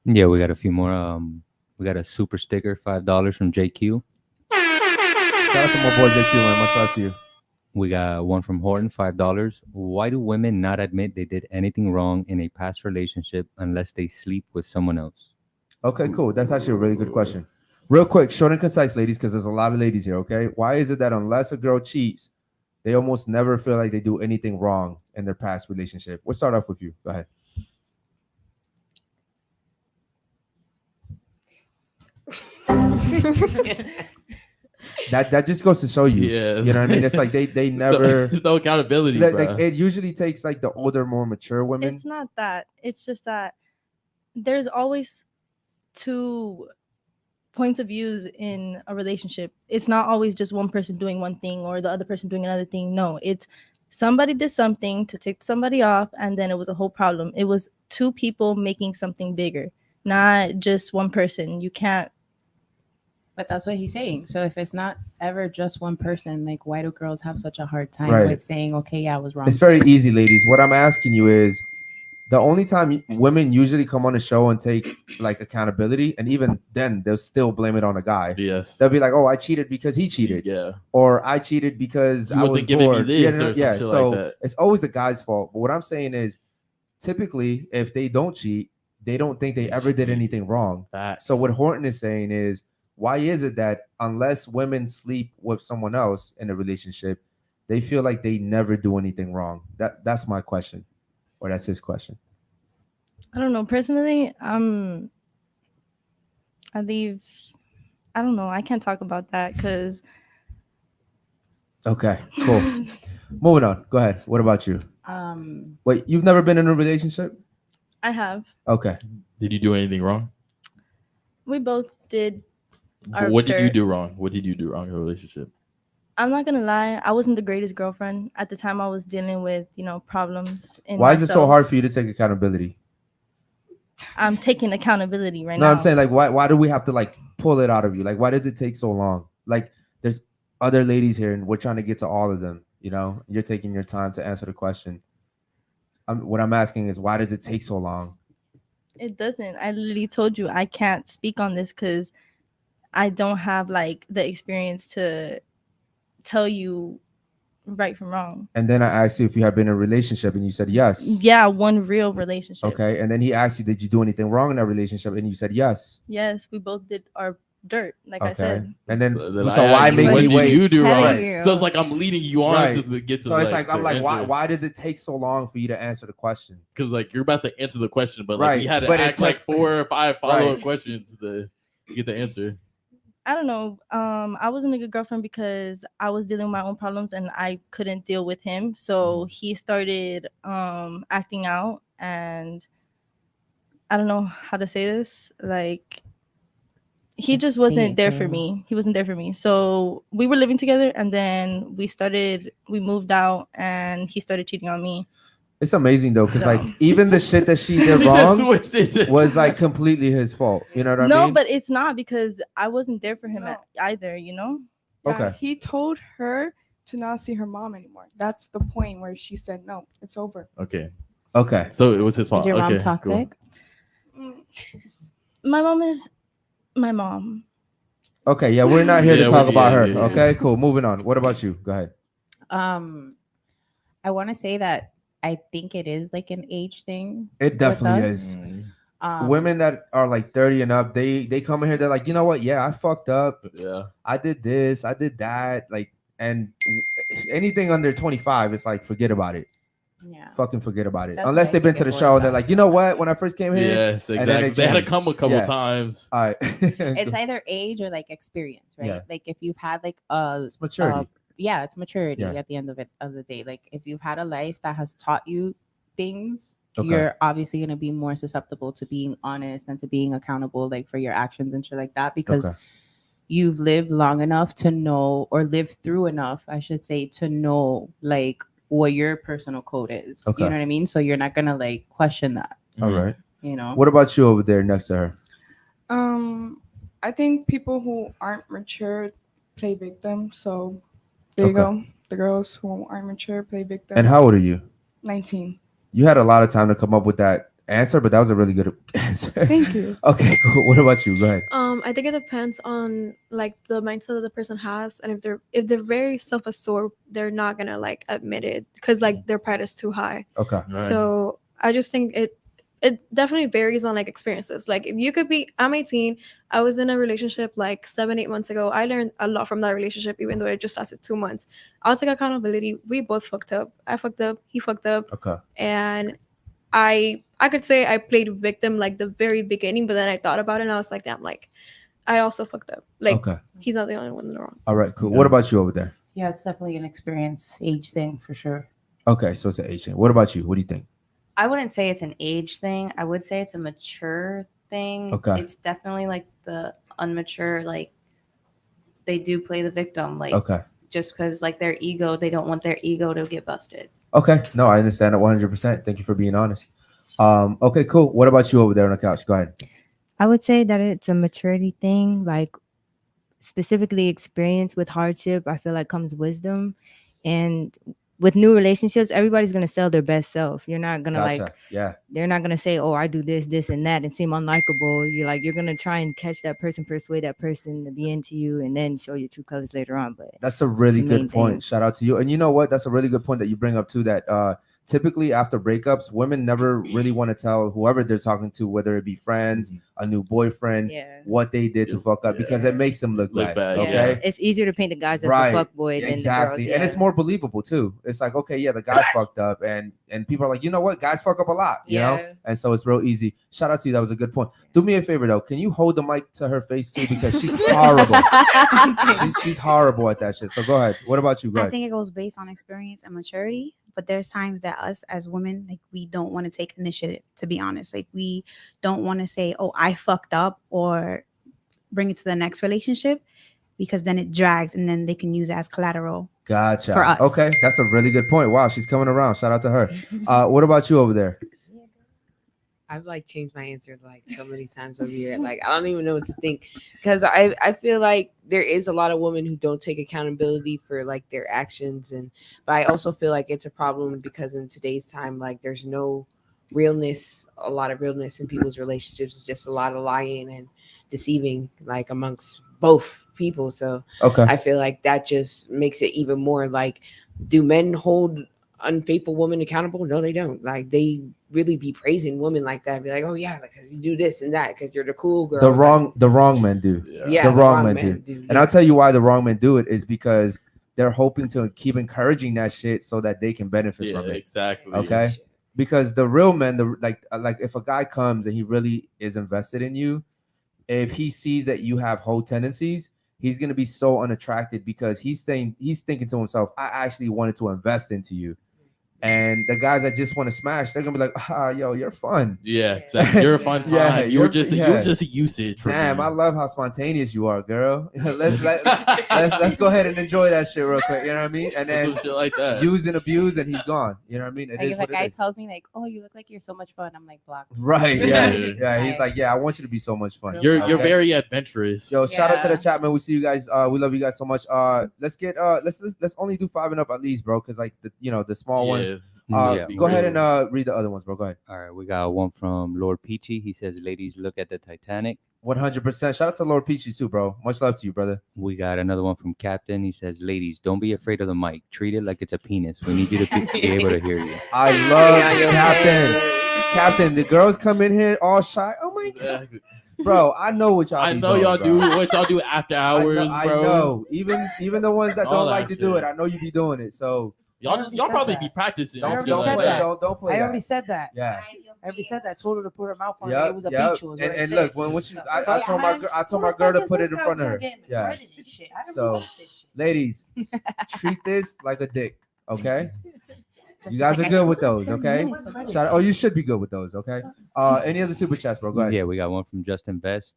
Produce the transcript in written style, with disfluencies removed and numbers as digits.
Yeah, we got a few more. We got a super sticker, $5 from JQ. Shout out to my boy JQ, man. Much love to you. We got one from Horton, $5. Why do women not admit they did anything wrong in a past relationship unless they sleep with someone else? Okay, cool. That's actually a really good question. Real quick, short and concise, ladies, because there's a lot of ladies here. Okay, why is it that unless a girl cheats, they almost never feel like they do anything wrong in their past relationship? We'll start off with you. Go ahead. That just goes to show you. Yeah. You know what I mean? It's like they never. There's no accountability, like, bro. it usually takes like the older, more mature women. It's not that. It's just that there's always two points of views in a relationship. It's not always just one person doing one thing or the other person doing another thing. No, it's somebody did something to take somebody off, and then it was a whole problem. It was two people making something bigger, not just one person. You can't. But that's what he's saying. So if it's not ever just one person, like why do girls have such a hard time Right. with saying, okay, yeah, I was wrong? It's very easy, ladies. What I'm asking you is, the only time women usually come on the show and take like accountability, and even then they'll still blame it on a guy. Yes. They'll be like, "Oh, I cheated because he cheated," Yeah. or "I cheated because He I was wasn't giving me bored." this Yeah, or some yeah. shit So like that. it's always the guy's fault. But what I'm saying is, typically, if they don't cheat, they don't think they ever did anything wrong. Facts. So what Horton is saying is, why is it that unless women sleep with someone else in a relationship, they feel like they never do anything wrong? That's my question, or that's his question. I don't know. Personally, I leave. I don't know. I can't talk about that because Okay, cool. Moving on. Go ahead. What about you? Wait, you've never been in a relationship? I have. Okay. Did you do anything wrong? We both did. Our What did you dirt. do wrong? What did you do wrong in a relationship? I'm not gonna lie. I wasn't the greatest girlfriend at the time. I was dealing with problems. Why is it so hard for you to take accountability? I'm taking accountability right No, now. I'm saying like why do we have to like pull it out of you? Like why does it take so long? Like there's other ladies here and we're trying to get to all of them, you know? You're taking your time to answer the question. What I'm asking is why does it take so long? It doesn't. I literally told you I can't speak on this because I don't have like the experience to tell you right from wrong. And then I asked you if you had been in a relationship and you said yes. Yeah, one real relationship. Okay. And then he asked you, did you do anything wrong in that relationship? And you said yes. Yes, we both did our dirt, like I Okay. said. And then Then so I why asked you, make what me did wait? you do Telling wrong? you. So it's like I'm leading you on Right. to get to So it's like I'm the like answer. why does it take so long for you to answer the question? Because like you're about to answer the question, but like Right, you had to but ask it's like like- 4 or 5 follow-up Right. questions to get the answer. I don't know. I wasn't a good girlfriend because I was dealing with my own problems and I couldn't deal with him. So he started acting out, and I don't know how to say this. Like he Just just say wasn't it, there for girl. me. He wasn't there for me. So we were living together, and then we moved out, and he started cheating on me. It's amazing though, because like No. even the shit that she did She just wrong switched it. was like completely his fault. You know what I No, mean? but it's not because I wasn't there for him No. either, you know? Yeah, Okay. he told her to not see her mom anymore. That's the point where she said no, it's over. Okay, Okay. so it was his fault. Is your mom Okay, toxic? cool. Mm. My mom is my mom. Okay. Yeah, we're not here Yeah, to talk we- about yeah, her. yeah, yeah. Okay, cool. Moving on. What about you? Go ahead. I want to say that I think it is like an age thing. It definitely us. is. Mm, Women that are like 30 and up, they come in here, they're like, you know what? Yeah, I fucked up. yeah. I did this, I did that. Like, and anything under 25, it's like, forget about it. Yeah. Fucking forget about it. That's Unless what I they've been think to the it show and boils they're down like, to. you know what? When I first came here, Yes, and then exactly. They had to changed. come a couple Yeah. times. all right. It's either age or like experience, right? Yeah. Like if you've had like It's maturity. yeah, it's maturity Yeah. at the end of the day. Like if you've had a life that has taught you things, Okay. you're obviously gonna be more susceptible to being honest and to being accountable, like for your actions and shit like that, because Okay. you've lived long enough to know, or lived through enough, I should say, to know like what your personal code is. Okay. You know what I mean? So you're not gonna like question that. All Mhm. right. You know. What about you over there next to her? I think people who aren't mature play victim. So there you Okay. go. The girls who aren't mature play victim. And how old are you? 19. You had a lot of time to come up with that answer, but that was a really good answer. Thank you. Okay, cool. What about you? Go ahead. I think it depends on like the mindset that the person has, and if they're very self-absorbed, they're not gonna like admit it because like their pride is too high. Okay. Right. So I just think it definitely varies on like experiences. Like if you could be, I'm 18, I was in a relationship like 7-8 months ago. I learned a lot from that relationship, even though it just lasted 2 months. I'll take accountability. We both fucked up. I fucked up. He fucked up. Okay. And I could say I played victim like the very beginning, but then I thought about it and I was like, damn, like I also fucked up. Like Okay. he's not the only one in the wrong. All right. Cool. What about you over there? Yeah, it's definitely an experience age thing for sure. Okay, so it's an age thing. What about you? What do you think? I wouldn't say it's an age thing. I would say it's a mature thing. Okay. It's definitely like the unmature, like they do play the victim. Like Okay. just because like their ego, they don't want their ego to get busted. Okay. No, I understand it 100%. Thank you for being honest. Okay, cool. What about you over there on the couch? Go ahead. I would say that it's a maturity thing, like specifically experience with hardship. I feel like comes wisdom, and with new relationships, everybody's gonna sell their best self. You're not gonna Gotcha. like, Yeah. they're not gonna say, "Oh, I do this, this, and that," and seem unlikable. You're gonna try and catch that person, persuade that person to be into you, and then show your true colors later on. But That's a really It's the main good point. thing. Shout out to you. And you know what? That's a really good point that you bring up too. That typically after breakups, women never really want to tell whoever they're talking to, whether it be friends, a new boyfriend, yeah, what they did to fuck up, because it makes them look bad. bad, Okay. yeah. it's easier to paint the guys as Right. a fuckboy than Exactly. the girls. And it's more believable too. It's like, okay, yeah, the guy fucked up, and people are like, you know what? Guys fuck up a lot, you know? Yeah. And so it's real easy. Shout out to you. That was a good point. Do me a favor though. Can you hold the mic to her face too? Because she's horrible. she's horrible at that shit. So go ahead. What about you? Go I ahead. think it goes based on experience and maturity, but there's times that us as women, like we don't want to take initiative, to be honest. Like we don't want to say, oh, I fucked up, or bring it to the next relationship, because then it drags and then they can use it as collateral. Gotcha. For us. Okay. That's a really good point. Wow. She's coming around. Shout out to her. What about you over there? I've like changed my answers like so many times over here. Like I don't even know what to think, because I feel like there is a lot of women who don't take accountability for like their actions, but I also feel like it's a problem because in today's time, like there's no a lot of realness in people's relationships. It's just a lot of lying and deceiving, like amongst both people. So Okay. I feel like that just makes it even more like, do men hold unfaithful women accountable? No, they don't. Like they really be praising women like that, be like, oh yeah, like you do this and that because you're the cool girl. The wrong men do. Yeah, the wrong men do. And I'll tell you why the wrong men do it is because they're hoping to keep encouraging that shit so that they can benefit from it. Exactly. Okay. Because the real men, like if a guy comes and he really is invested in you, if he sees that you have whole tendencies, he's gonna be so unattracted because he's thinking to himself, I actually wanted to invest into you. And the guys that just want to smash, they're gonna be like, yo, you're fun. Yeah, exactly. You're a fun time. Yeah, you're just a usage. For Damn, me. I love how spontaneous you are, girl. let's go ahead and enjoy that shit real quick. You know what I mean? And then Some shit like that. use and abuse, and he's gone. You know what I mean? It Like is if a what it guy is. tells me like, "Oh, you look like you're so much fun," I'm like, block. Right? Yeah, Yeah. yeah. He's like, yeah, I want you to be so much fun. You're Okay? very adventurous. Yo, shout out to the Yeah. chat, man. We see you guys. We love you guys so much. Let's only do 5 and up at least, bro. Because like the small ones. Yeah. Go ahead and read the other ones, bro. Go ahead. All right, we got one from Lord Peachy. He says, "Ladies, look at the Titanic." 100%. Shout out to Lord Peachy too, bro. Much love to you, brother. We got another one from Captain. He says, "Ladies, don't be afraid of the mic. Treat it like it's a penis. We need you to be able to hear you." I love Yeah, you're Captain. The girls come in here all shy. Oh my god, Exactly. bro. I know what y'all. I be know doing, y'all bro. do what y'all do after hours, I bro. know. Even the ones that All don't that like to do shit. it, I know you be doing it. So I already Y'all said probably that. be practicing. I and already shit said like that. Don't play I that. already said that. Yeah. I already said that. I told her to put her mouth on it. Yep, It was a yep. beach. Was what I And said. look, I told my girl to put it in front of her. Yeah. So, ladies, treat this like a dick, okay? You guys are good with those, okay? Shout out. Oh, you should be good with those, okay? Any other super chats, bro? Go ahead. Yeah, we got one from Justin Best.